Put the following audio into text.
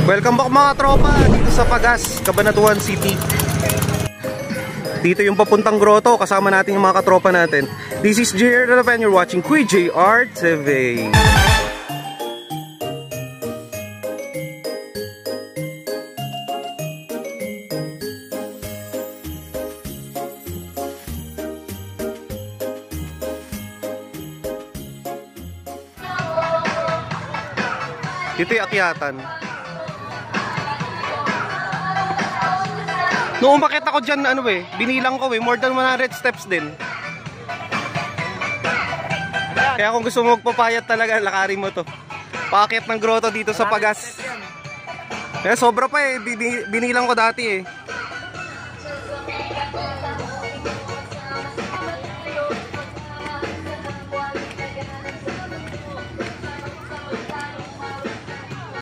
Welcome back mga tropa dito sa Pagas, Cabanatuan City. Dito yung papuntang grotto, kasama natin yung mga katropa natin. This is JR and you're watching Kuya JR TV. Dito yung akyatan. Noong umakyat ako dyan, binilang ko more than 100 steps din. Kaya kung gusto mo magpapayat talaga, lakarin mo to. Paakyat ng grotto dito sa Pagas. Kaya sobra pa binilang ko dati